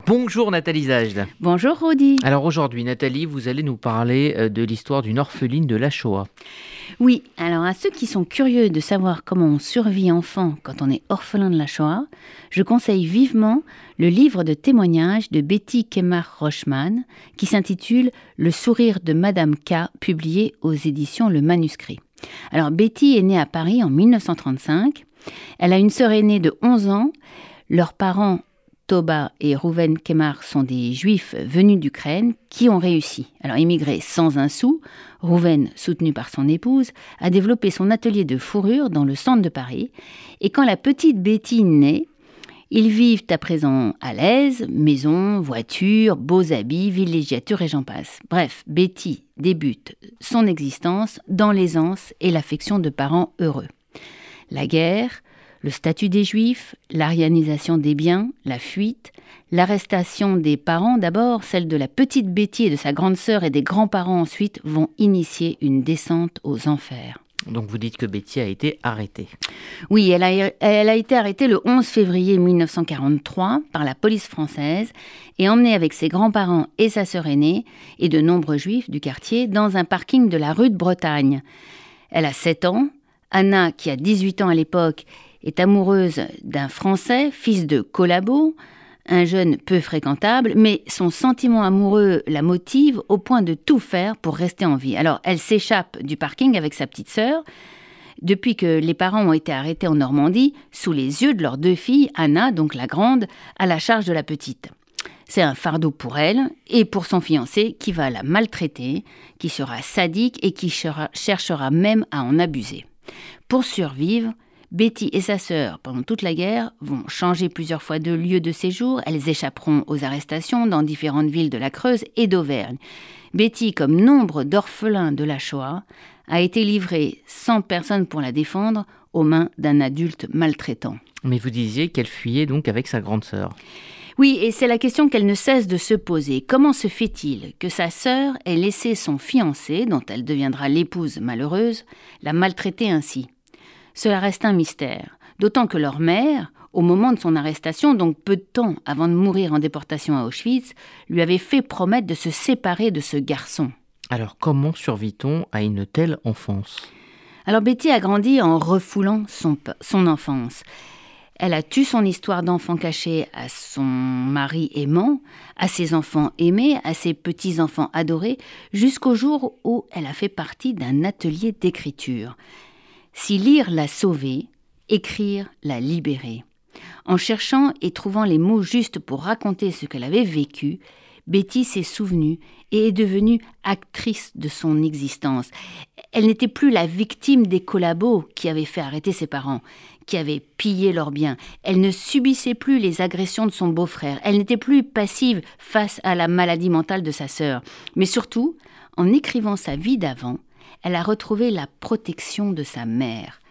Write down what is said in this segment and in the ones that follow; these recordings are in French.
Bonjour Nathalie Zajde. Bonjour Rodi. Alors aujourd'hui Nathalie, vous allez nous parler de l'histoire d'une orpheline de la Shoah. Oui, alors à ceux qui sont curieux de savoir comment on survit enfant quand on est orphelin de la Shoah, je conseille vivement le livre de témoignages de Betty Kemar-Rochman qui s'intitule « Le sourire de Madame K » publié aux éditions Le Manuscrit. Alors Betty est née à Paris en 1935. Elle a une sœur aînée de 11 ans. Leurs parents Toba et Rouven Kemar sont des juifs venus d'Ukraine qui ont réussi. Alors immigré sans un sou, Rouven, soutenu par son épouse, a développé son atelier de fourrure dans le centre de Paris. Et quand la petite Betty naît, ils vivent à présent à l'aise, maison, voiture, beaux habits, villégiature et j'en passe. Bref, Betty débute son existence dans l'aisance et l'affection de parents heureux. La guerre, le statut des Juifs, l'arianisation des biens, la fuite, l'arrestation des parents d'abord, celle de la petite Betty et de sa grande sœur et des grands-parents ensuite vont initier une descente aux enfers. Donc vous dites que Betty a été arrêtée. Oui, elle a été arrêtée le 11 février 1943 par la police française et emmenée avec ses grands-parents et sa sœur aînée et de nombreux Juifs du quartier dans un parking de la rue de Bretagne. Elle a 7 ans. Anna, qui a 18 ans à l'époque, est amoureuse d'un Français, fils de collabo, un jeune peu fréquentable, mais son sentiment amoureux la motive au point de tout faire pour rester en vie. Alors, elle s'échappe du parking avec sa petite sœur. Depuis que les parents ont été arrêtés en Normandie, sous les yeux de leurs 2 filles, Anna, donc la grande, à la charge de la petite. C'est un fardeau pour elle et pour son fiancé qui va la maltraiter, qui sera sadique et qui cherchera même à en abuser. Pour survivre, Betty et sa sœur, pendant toute la guerre, vont changer plusieurs fois de lieu de séjour. Elles échapperont aux arrestations dans différentes villes de la Creuse et d'Auvergne. Betty, comme nombre d'orphelins de la Shoah, a été livrée sans personne pour la défendre aux mains d'un adulte maltraitant. Mais vous disiez qu'elle fuyait donc avec sa grande sœur. Oui, et c'est la question qu'elle ne cesse de se poser. Comment se fait-il que sa sœur ait laissé son fiancé, dont elle deviendra l'épouse malheureuse, la maltraiter ainsi ? Cela reste un mystère, d'autant que leur mère, au moment de son arrestation, donc peu de temps avant de mourir en déportation à Auschwitz, lui avait fait promettre de se séparer de ce garçon. Alors comment survit-on à une telle enfance ? Alors Betty a grandi en refoulant son enfance. Elle a tué son histoire d'enfant caché à son mari aimant, à ses enfants aimés, à ses petits-enfants adorés, jusqu'au jour où elle a fait partie d'un atelier d'écriture. Si lire l'a sauvée, écrire l'a libérée. En cherchant et trouvant les mots justes pour raconter ce qu'elle avait vécu, Betty s'est souvenue et est devenue actrice de son existence. Elle n'était plus la victime des collabos qui avaient fait arrêter ses parents, qui avaient pillé leurs biens. Elle ne subissait plus les agressions de son beau-frère. Elle n'était plus passive face à la maladie mentale de sa sœur. Mais surtout, en écrivant sa vie d'avant, elle a retrouvé la protection de sa mère.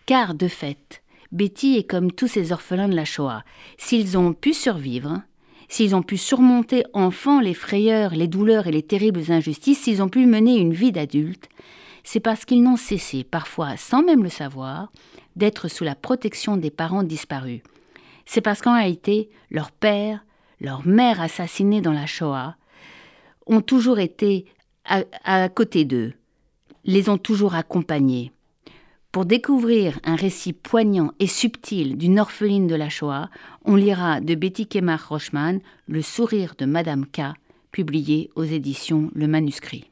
Car, de fait, Betty est comme tous ces orphelins de la Shoah. S'ils ont pu survivre, s'ils ont pu surmonter enfant les frayeurs, les douleurs et les terribles injustices, s'ils ont pu mener une vie d'adulte, c'est parce qu'ils n'ont cessé, parfois sans même le savoir, d'être sous la protection des parents disparus. C'est parce qu'en réalité, leur père, leur mère assassinée dans la Shoah, ont toujours été à côté d'eux, les ont toujours accompagnés. Pour découvrir un récit poignant et subtil d'une orpheline de la Shoah, on lira de Betty Kemar-Rochman « Le sourire de Madame K », publié aux éditions Le Manuscrit.